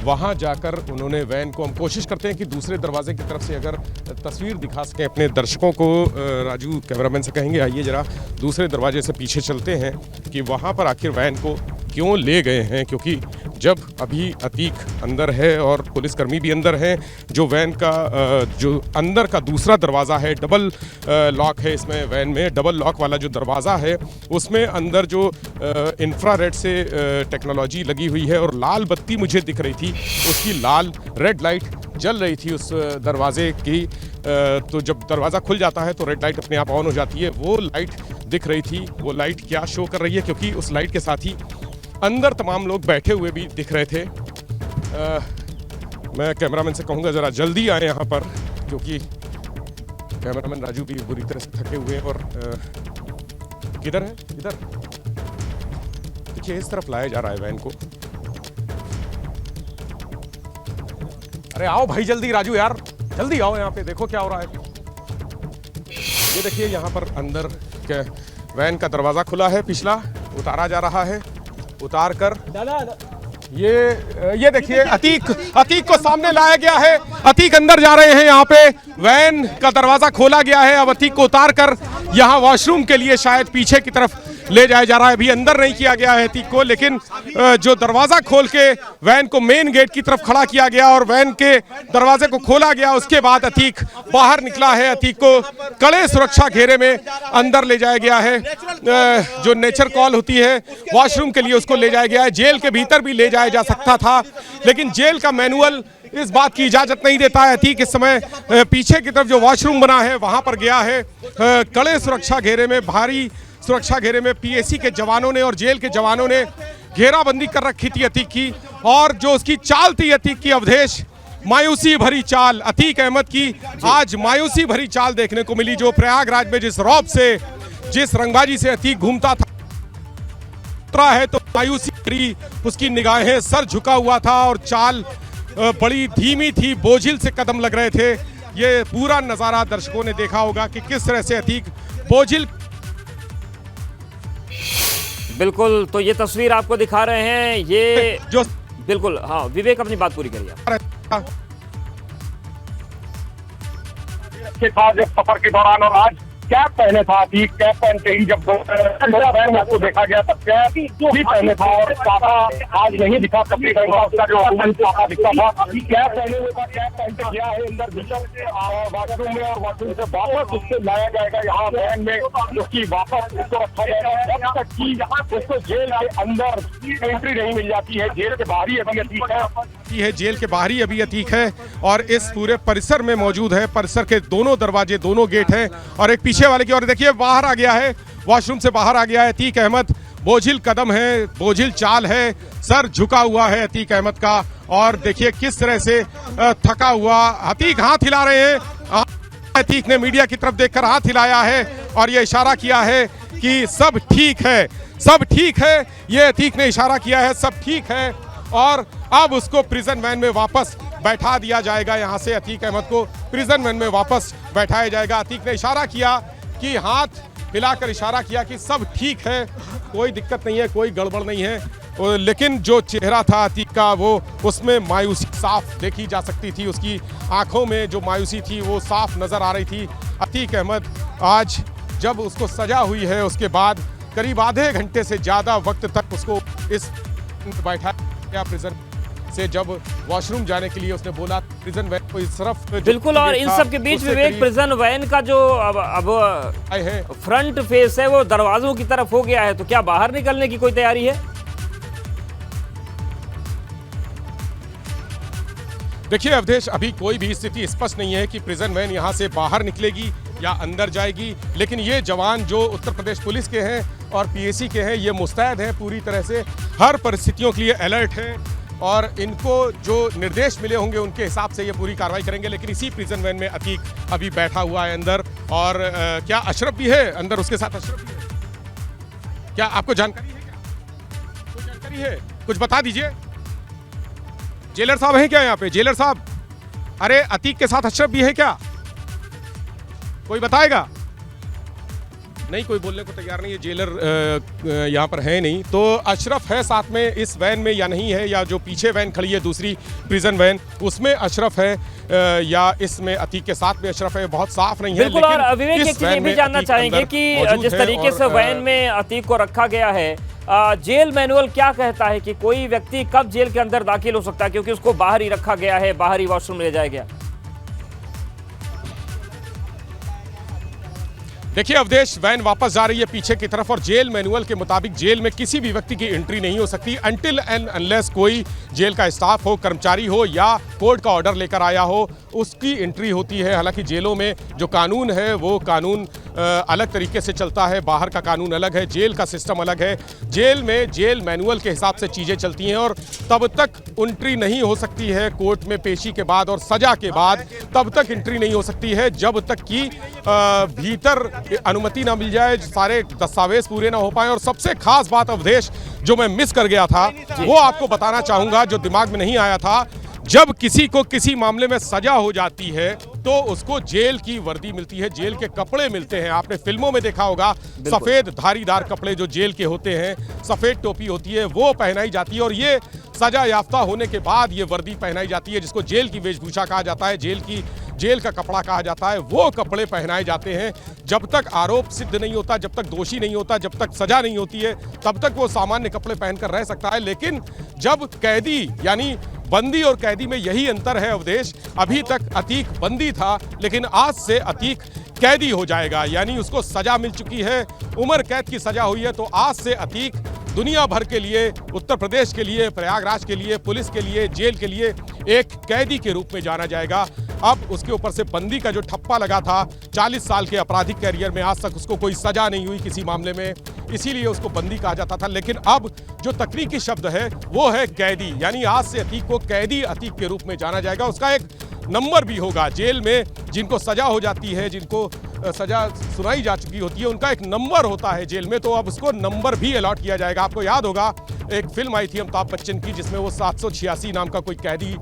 वहाँ जाकर उन्होंने वैन को, हम कोशिश करते हैं कि दूसरे दरवाजे की तरफ से अगर तस्वीर दिखा सकें अपने दर्शकों को। राजू कैमरामैन से कहेंगे आइए जरा दूसरे दरवाजे से पीछे चलते हैं कि वहाँ पर आखिर वैन को क्यों ले गए हैं, क्योंकि जब अभी अतीक अंदर है और पुलिसकर्मी भी अंदर हैं, जो वैन का जो अंदर का दूसरा दरवाज़ा है, डबल लॉक है इसमें, वैन में डबल लॉक वाला जो दरवाज़ा है उसमें अंदर जो इंफ्रारेड से टेक्नोलॉजी लगी हुई है और लाल बत्ती मुझे दिख रही थी, उसकी लाल रेड लाइट जल रही थी उस दरवाजे की। तो जब दरवाज़ा खुल जाता है तो रेड लाइट अपने आप ऑन हो जाती है, वो लाइट दिख रही थी। वो लाइट क्या शो कर रही है, क्योंकि उस लाइट के साथ ही अंदर तमाम लोग बैठे हुए भी दिख रहे थे। मैं कैमरामैन से कहूँगा ज़रा जल्दी आए यहाँ पर, क्योंकि कैमरामैन राजू भी बुरी तरह से थके हुए हैं। और किधर है, इधर देखिए, इस तरफ लाया जा रहा है वैन को। अरे आओ भाई जल्दी, राजू यार जल्दी आओ, यहाँ पे देखो क्या हो रहा है। ये देखिए यहाँ पर अंदर के वैन का दरवाज़ा खुला है, पिछला उतारा जा रहा है। उतार कर ये देखिए अतीक को सामने लाया गया है। अतीक अंदर जा रहे हैं, यहाँ पे वैन का दरवाज़ा खोला गया है। अब अतीक को उतार कर यहाँ वॉशरूम के लिए शायद पीछे की तरफ ले जाया जा रहा है। अभी अंदर नहीं किया गया है अतीक को, लेकिन जो दरवाज़ा खोल के वैन को मेन गेट की तरफ खड़ा किया गया और वैन के दरवाजे को खोला गया, उसके बाद अतीक बाहर निकला है। अतीक को कड़े सुरक्षा घेरे में अंदर ले जाया गया है। जो नेचर कॉल होती है वॉशरूम के लिए, उसको ले जाया गया है। जेल के भीतर भी ले जाया जा सकता था, लेकिन जेल का मैनुअल इस बात की इजाज़त नहीं देता है। अतीक इस समय पीछे की तरफ जो वॉशरूम बना है वहाँ पर गया है। कड़े सुरक्षा घेरे में, भारी सुरक्षा घेरे में PAC के जवानों ने और जेल के जवानों ने घेराबंदी कर रखी थी अतीक की। और जो उसकी चाल थी अतीक की, अवधेश, मायूसी भरी चाल अतीक अहमद की, आज मायूसी भरी चाल देखने को मिली। जो प्रयागराज में जिस रौब से, जिस रंगबाजी से अतीक घूमता था है, तो मायूसी भरी उसकी निगाहें, सर झुका हुआ था और चाल बड़ी धीमी थी, बोझिल से कदम लग रहे थे। ये पूरा नज़ारा दर्शकों ने देखा होगा कि किस तरह से अतीक बोझिल बिल्कुल, तो ये तस्वीर आपको दिखा रहे हैं, ये जो बिल्कुल। हाँ विवेक, अपनी बात पूरी करिए आप। के था जब सफर के दौरान, और आज कैप पहने था, अतीक कैप पहनते ही जब मेरा वैन आपको देखा गया तब कैप भी पहने था, और काका आज नहीं दिखा, तकरीबन उसका जो काका दिखता था, कैप पहने हुए था, कैप पहनते गया है अंदर भीतर वाशरूम में, और वाशरूम से वापस उसको लाया जाएगा यहाँ वैन में, जो कि वापस उसको रखा जाएगा जब तक कि उसको जेल के अंदर एंट्री नहीं मिल जाती है। जेल के बाहर ही अभी अतीक है, जेल के बाहर ही अभी अतीक है, और इस पूरे परिसर में मौजूद है। परिसर के दोनों दरवाजे, दोनों गेट हैं, और एक पीछे वाले की ओर देखिए बाहर आ गया है, वॉशरूम से बाहर आ गया है अतीक अहमद। बोझिल कदम है, बोझिल चाल है, सर झुका हुआ है अतीक अहमद का, और देखिए किस तरह से थका हुआ अतीक हाथ हिला रहे हैं। अतीक ने मीडिया की तरफ देखकर हाथ हिलाया है और ये इशारा किया है कि सब ठीक है, सब ठीक है। ये अतीक ने इशारा किया है सब ठीक है, और अब उसको प्रिजन वैन में वापस बैठा दिया जाएगा। यहाँ से अतीक अहमद को प्रिजन वैन में वापस बैठाया जाएगा। अतीक ने इशारा किया कि हाथ हिलाकर इशारा किया कि सब ठीक है, कोई दिक्कत नहीं है, कोई गड़बड़ नहीं है। लेकिन जो चेहरा था अतीक का, वो उसमें मायूसी साफ देखी जा सकती थी, उसकी आंखों में जो मायूसी थी वो साफ नजर आ रही थी। अतीक अहमद आज जब उसको सजा हुई है उसके बाद करीब आधे घंटे से ज़्यादा वक्त तक उसको इस बैठाया प्रिजन से। जब वॉशरूम जाने के लिए उसने बोला प्रिजन वैन को इस तरफ, बिल्कुल, और इन सब के बीच विवेक प्रिजन वैन का जो अब फ्रंट फेस है वो दरवाजों की तरफ हो गया है, तो क्या बाहर निकलने की कोई तैयारी है? देखिए अवधेश, अभी कोई भी स्थिति स्पष्ट नहीं है कि प्रिजन वैन यहां से बाहर निकलेगी या अंदर जाएगी, लेकिन ये जवान जो उत्तर प्रदेश पुलिस के हैं और पीएसी के हैं, ये मुस्तैद हैं पूरी तरह से, हर परिस्थितियों के लिए अलर्ट हैं, और इनको जो निर्देश मिले होंगे उनके हिसाब से ये पूरी कार्रवाई करेंगे। लेकिन इसी प्रिजन वैन में अतीक अभी बैठा हुआ है अंदर, और क्या अशरफ भी है अंदर, उसके साथ अशरफ भी है? क्या आपको जानकारी है? क्या कोई जानकारी है? कुछ बता दीजिए। जेलर साहब हैं क्या यहाँ पे? जेलर साहब, अरे अतीक के साथ अशरफ भी है क्या? कोई बताएगा? नहीं, कोई बोलने को तैयार नहीं है। जेलर यहाँ पर है नहीं, तो अशरफ है साथ में इस वैन में या नहीं है, या जो पीछे वैन खड़ी है दूसरी प्रिजन वैन उसमें अशरफ है, या इसमें अतीक के साथ में अशरफ है, बहुत साफ नहीं है। बिल्कुल, और विवेक एक चीज ये भी जानना चाहेंगे कि जिस तरीके से वैन में अतीक को रखा गया है, जेल मैनुअल क्या कहता है कि कोई व्यक्ति कब जेल के अंदर दाखिल हो सकता है, क्योंकि उसको बाहर ही रखा गया है, बाहर ही वॉशरूम ले जाया गया? देखिए अवधेश, वैन वापस जा रही है पीछे की तरफ, और जेल मैनुअल के मुताबिक जेल में किसी भी व्यक्ति की एंट्री नहीं हो सकती अनटिल एंड अनलेस कोई जेल का स्टाफ हो, कर्मचारी हो, या कोर्ट का ऑर्डर लेकर आया हो, उसकी एंट्री होती है। हालांकि जेलों में जो कानून है वो कानून अलग तरीके से चलता है, बाहर का कानून अलग है, जेल का सिस्टम अलग है। जेल में जेल मैनुअल के हिसाब से चीज़ें चलती हैं, और तब तक एंट्री नहीं हो सकती है कोर्ट में पेशी के बाद और सजा के बाद, तब तक एंट्री नहीं हो सकती है जब तक कि भीतर अनुमति ना मिल जाए, सारे दस्तावेज पूरे ना हो पाए। और सबसे खास बात अवधेश जो मैं मिस कर गया था वो आपको बताना चाहूंगा, जो दिमाग में नहीं आया था, जब किसी को किसी मामले में सजा हो जाती है तो उसको जेल की वर्दी मिलती है, जेल के कपड़े मिलते हैं। आपने फिल्मों में देखा होगा, सफेद धारीदार कपड़े जो जेल के होते हैं, सफेद टोपी होती है, वो पहनाई जाती है, और ये सजा याफ्ता होने के बाद ये वर्दी पहनाई जाती है, जिसको जेल की वेशभूषा कहा जाता है, जेल का कपड़ा कहा जाता है। वो कपड़े पहनाए जाते हैं जब तक आरोप सिद्ध नहीं होता, जब तक दोषी नहीं होता, जब तक सजा नहीं होती है, तब तक वो सामान्य कपड़े पहनकर रह सकता है। लेकिन जब कैदी, यानी बंदी और कैदी में यही अंतर है अवधेश, अभी तक अतीक बंदी था, लेकिन आज से अतीक कैदी हो जाएगा, यानी उसको सजा मिल चुकी है, उम्र कैद की सजा हुई है। तो आज से अतीक दुनिया भर के लिए, उत्तर प्रदेश के लिए, प्रयागराज के लिए, पुलिस के लिए, जेल के लिए एक कैदी के रूप में जाना जाएगा। अब उसके ऊपर से बंदी का जो ठप्पा लगा था, 40 साल के आपराधिक कैरियर में आज तक उसको कोई सजा नहीं हुई किसी मामले में, इसीलिए उसको बंदी कहा जाता था। लेकिन अब जो तकनीकी शब्द है वो है कैदी, यानी आज से अतीक को कैदी अतीक के रूप में जाना जाएगा। उसका एक नंबर भी होगा, जेल में जिनको सजा हो जाती है, जिनको सजा सुनाई जा चुकी होती है, उनका एक नंबर होता है जेल में, तो अब उसको नंबर भी अलॉट किया जाएगा। आपको याद होगा एक फिल्म आई थी अमिताभ बच्चन की, जिसमें वो 786 नाम का कोई कैदी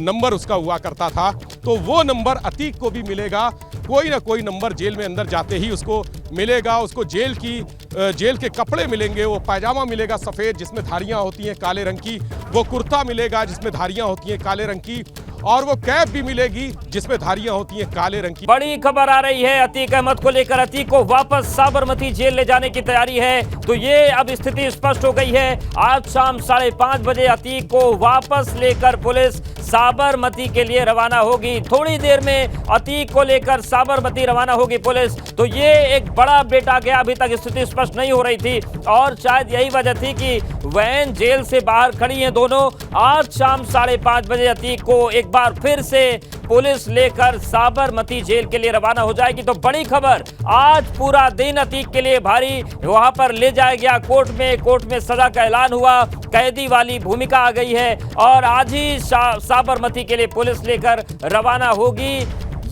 नंबर उसका हुआ करता था, तो वो नंबर अतीक को भी मिलेगा। कोई ना कोई नंबर जेल में अंदर जाते ही उसको मिलेगा, उसको जेल की जेल के कपड़े मिलेंगे, वो पायजामा मिलेगा सफ़ेद जिसमें धारियां होती हैं काले रंग की, वो कुर्ता मिलेगा जिसमें धारियां होती हैं काले रंग की, और वो कैप भी मिलेगी जिसमें धारियां होती हैं काले रंग की। बड़ी खबर आ रही है अतीक अहमद को लेकर। अतीक को वापस साबरमती जेल ले जाने की तैयारी है, तो ये अब स्थिति स्पष्ट हो गई है। आज शाम 5:30 बजे अतीक को वापस लेकर पुलिस साबरमती के लिए रवाना होगी। थोड़ी देर में अतीक को लेकर साबरमती रवाना होगी पुलिस। तो ये एक बड़ा अपडेट आ गया। अभी तक स्थिति स्पष्ट नहीं हो रही थी और शायद यही वजह थी कि वैन जेल से बाहर खड़ी हैं दोनों। आज शाम 5:30 बजे अतीक को एक बार फिर से पुलिस लेकर साबरमती जेल के लिए रवाना हो जाएगी। तो बड़ी खबर, आज पूरा दिन अतीक के लिए भारी। वहां पर ले जाया गया कोर्ट में सजा का ऐलान हुआ, कैदी वाली भूमिका आ गई है और आज ही साबरमती के लिए पुलिस लेकर रवाना होगी।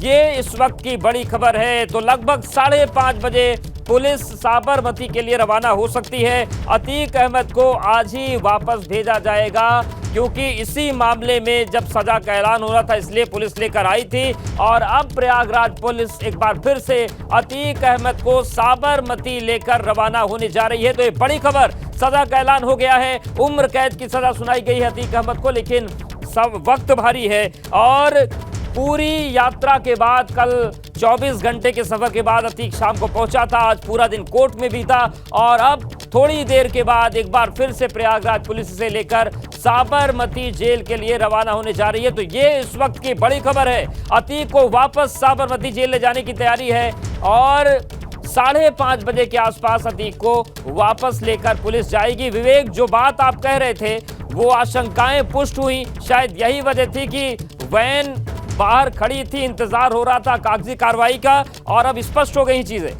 ये इस वक्त की बड़ी खबर है। तो लगभग 5:30 बजे पुलिस साबरमती के लिए रवाना हो सकती है। अतीक अहमद को आज ही वापस भेजा जाएगा, क्योंकि इसी मामले में जब सजा का ऐलान हो रहा था इसलिए पुलिस लेकर आई थी। और अब प्रयागराज पुलिस एक बार फिर से अतीक अहमद को साबरमती लेकर रवाना होने जा रही है। तो ये बड़ी खबर, सजा का ऐलान हो गया है, उम्र कैद की सजा सुनाई गई है अतीक अहमद को, लेकिन सब वक्त भारी है। और पूरी यात्रा के बाद, कल 24 घंटे के सफर के बाद अतीक शाम को पहुंचा था। आज पूरा दिन कोर्ट में बीता और अब थोड़ी देर के बाद एक बार फिर से प्रयागराज पुलिस से लेकर साबरमती जेल के लिए रवाना होने जा रही है। तो ये इस वक्त की बड़ी खबर है। अतीक को वापस साबरमती जेल ले जाने की तैयारी है और 5:30 बजे के आसपास अतीक को वापस लेकर पुलिस जाएगी। विवेक, जो बात आप कह रहे थे वो आशंकाएं पुष्ट हुई। शायद यही वजह थी कि वैन बाहर खड़ी थी, इंतजार हो रहा था कागजी कार्रवाई का, और अब स्पष्ट हो गई चीजें।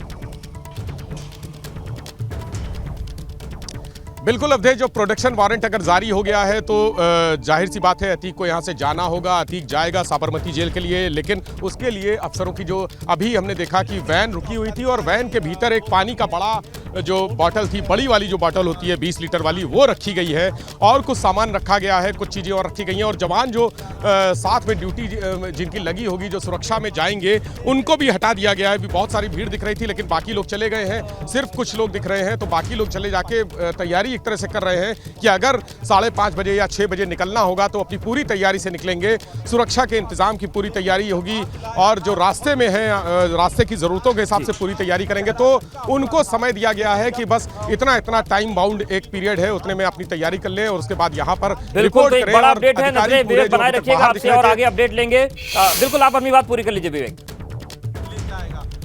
बिल्कुल अवधेश, जो प्रोडक्शन वारंट अगर जारी हो गया है तो जाहिर सी बात है अतीक को यहाँ से जाना होगा। अतीक जाएगा साबरमती जेल के लिए, लेकिन उसके लिए अफसरों की जो अभी हमने देखा कि वैन रुकी हुई थी और वैन के भीतर एक पानी का बड़ा जो बॉटल थी, बड़ी वाली जो बॉटल होती है 20 लीटर वाली, वो रखी गई है और कुछ सामान रखा गया है, कुछ चीज़ें और रखी गई हैं। और जवान जो साथ में ड्यूटी जिनकी लगी होगी, जो सुरक्षा में जाएंगे, उनको भी हटा दिया गया है। भी बहुत सारी भीड़ दिख रही थी लेकिन बाकी लोग चले गए हैं, सिर्फ कुछ लोग दिख रहे हैं। तो बाकी लोग चले जाके तैयारी एक तरह से कर रहे हैं कि अगर 5:30 बजे या 6 बजे निकलना होगा तो अपनी पूरी तैयारी से निकलेंगे। सुरक्षा के इंतजाम की पूरी तैयारी होगी और जो रास्ते में है, रास्ते की ज़रूरतों के हिसाब से पूरी तैयारी करेंगे। तो उनको समय दिया गया है कि बस इतना टाइम बाउंड एक पीरियड है, उतने में अपनी तैयारी कर लें और उसके बाद यहाँ पर रिपोर्ट करें। बड़ा अपडेट है, नजरें विवेक बनाए रखिएगा, आपसे और आगे अपडेट लेंगे। बिल्कुल, आप अपनी बात पूरी कर लीजिए विवेक।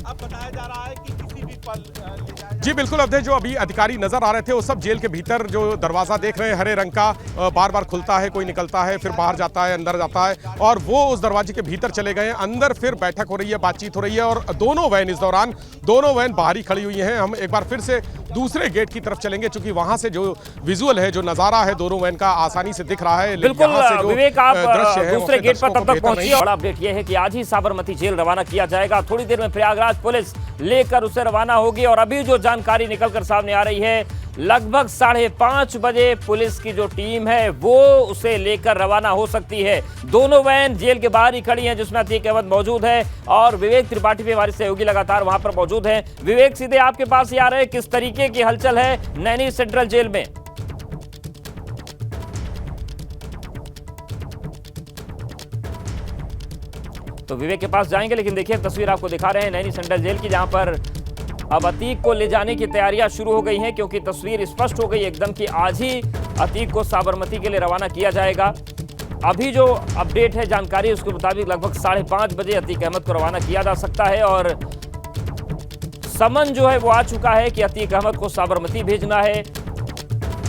अब बताया जा रहा है कि किसी भी पल जी बिल्कुल अवधेश, जो अभी अधिकारी नजर आ रहे थे वो सब जेल के भीतर जो दरवाजा देख रहे हैं हरे रंग का, बार बार खुलता है, कोई निकलता है, फिर बाहर जाता है, अंदर जाता है, और वो उस दरवाजे के भीतर चले गए हैं। अंदर फिर बैठक हो रही है, बातचीत हो रही है और दोनों वैन इस दौरान बाहर ही खड़ी हुई हैं। हम एक बार फिर से दूसरे गेट की तरफ चलेंगे क्योंकि वहां से जो विजुअल है, जो नजारा है दोनों वैन का आसानी से दिख रहा है। बिल्कुल विवेक, आप दूसरे गेट पर तब तक पहुंचिए। बड़ा अपडेट यह है कि आज ही साबरमती जेल रवाना किया जाएगा। थोड़ी देर में प्रयागराज पुलिस लेकर उसे रवाना होगी और अभी जो जानकारी निकलकर सामने आ रही है, लगभग 5:30 बजे पुलिस की जो टीम है वो उसे लेकर रवाना हो सकती है। दोनों वैन जेल के बाहर ही खड़ी हैं जिसमें अतीक अहमद मौजूद है और विवेक त्रिपाठी भी हमारे सहयोगी लगातार वहां पर मौजूद हैं। विवेक, सीधे आपके पास ही आ रहे हैं, किस तरीके की हलचल है नैनी सेंट्रल जेल में? तो विवेक के पास जाएंगे, लेकिन देखिए तस्वीर आपको दिखा रहे हैं नैनी सेंट्रल जेल की, जहां पर अब अतीक को ले जाने की तैयारियां शुरू हो गई हैं, क्योंकि तस्वीर स्पष्ट हो गई एकदम कि आज ही अतीक को साबरमती के लिए रवाना किया जाएगा। अभी जो अपडेट है, जानकारी उसके मुताबिक लगभग 5:30 बजे अतीक अहमद को रवाना किया जा सकता है और समन जो है वो आ चुका है कि अतीक अहमद को साबरमती भेजना है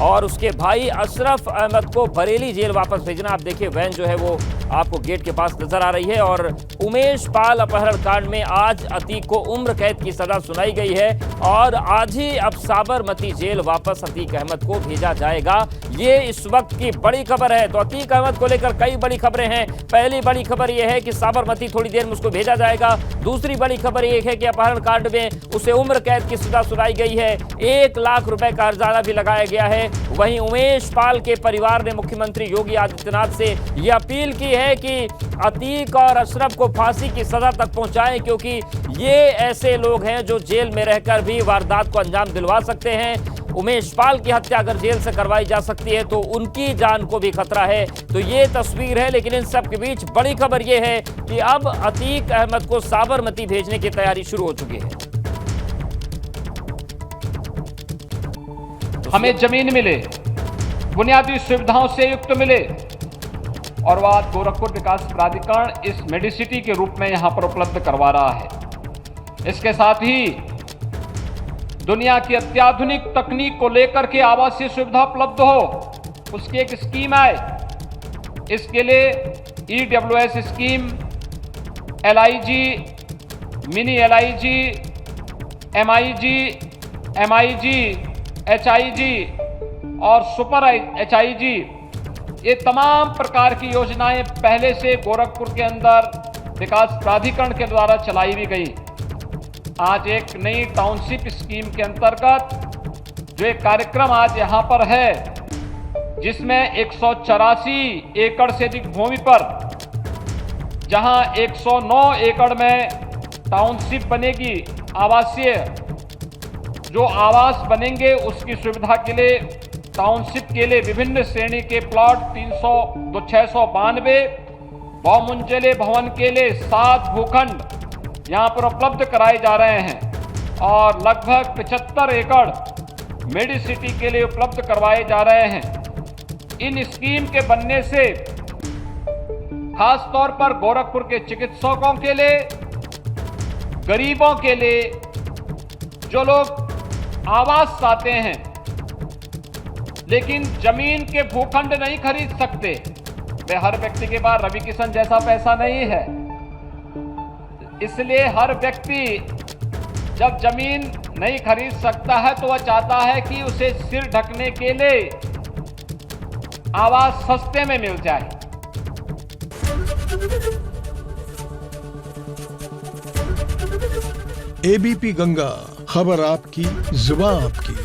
और उसके भाई अशरफ अहमद को बरेली जेल वापस भेजना। आप देखिए वैन जो है वो आपको गेट के पास नजर आ रही है और उमेश पाल अपहरण कांड में आज अतीक को उम्र कैद की सजा सुनाई गई है और आज ही अब साबरमती जेल वापस अतीक अहमद को भेजा जाएगा। ये इस वक्त की बड़ी खबर है। तो अतीक अहमद को लेकर कई बड़ी खबरें हैं। पहली बड़ी खबर यह है कि साबरमती थोड़ी देर में उसको भेजा जाएगा। दूसरी बड़ी खबर यह है कि अपहरण कांड में उसे उम्र कैद की सजा सुनाई गई है। 1 लाख रुपए का हर्जाना भी लगाया गया है। वहीं उमेश पाल के परिवार ने मुख्यमंत्री योगी आदित्यनाथ से यह अपील की है कि अतीक और अशरफ को फांसी की सजा तक पहुंचाएं, क्योंकि ये ऐसे लोग हैं जो जेल में रहकर भी वारदात को अंजाम दिलवा सकते हैं। उमेश पाल की हत्या अगर जेल से करवाई जा सकती है तो उनकी जान को भी खतरा है। तो ये तस्वीर है, लेकिन इन सब के बीच बड़ी खबर ये है कि अब अतीक अहमद को साबरमती भेजने की तैयारी शुरू हो चुकी है। हमें जमीन मिले, बुनियादी सुविधाओं से युक्त मिले, और वह गोरखपुर विकास प्राधिकरण इस मेडिसिटी के रूप में यहां पर उपलब्ध करवा रहा है। इसके साथ ही दुनिया की अत्याधुनिक तकनीक को लेकर के आवासीय सुविधा उपलब्ध हो, उसकी एक स्कीम आए। इसके लिए EWS scheme, LIG, mini LIG, MIG, HIG और सुपर HIG, ये तमाम प्रकार की योजनाएं पहले से गोरखपुर के अंदर विकास प्राधिकरण के द्वारा चलाई भी गई। आज एक नई टाउनशिप स्कीम के अंतर्गत जो एक कार्यक्रम आज यहाँ पर है, जिसमें 184 एकड़ से अधिक भूमि पर, जहां 109 एकड़ में टाउनशिप बनेगी आवासीय, जो आवास बनेंगे उसकी सुविधा के लिए टाउनशिप के लिए विभिन्न श्रेणी के प्लॉट 692 बहुमंजिले भवन के लिए 7 भूखंड यहाँ पर उपलब्ध कराए जा रहे हैं और लगभग 75 एकड़ मेडिसिटी के लिए उपलब्ध करवाए जा रहे हैं। इन स्कीम के बनने से खास तौर पर गोरखपुर के चिकित्सकों के लिए, गरीबों के लिए, जो लोग आवास चाहते हैं लेकिन जमीन के भूखंड नहीं खरीद सकते, वे हर व्यक्ति के पास रवि किशन जैसा पैसा नहीं है। इसलिए हर व्यक्ति जब जमीन नहीं खरीद सकता है तो वह चाहता है कि उसे सिर ढकने के लिए आवास सस्ते में मिल जाए। ABP गंगा, खबर आपकी, जुबान आपकी।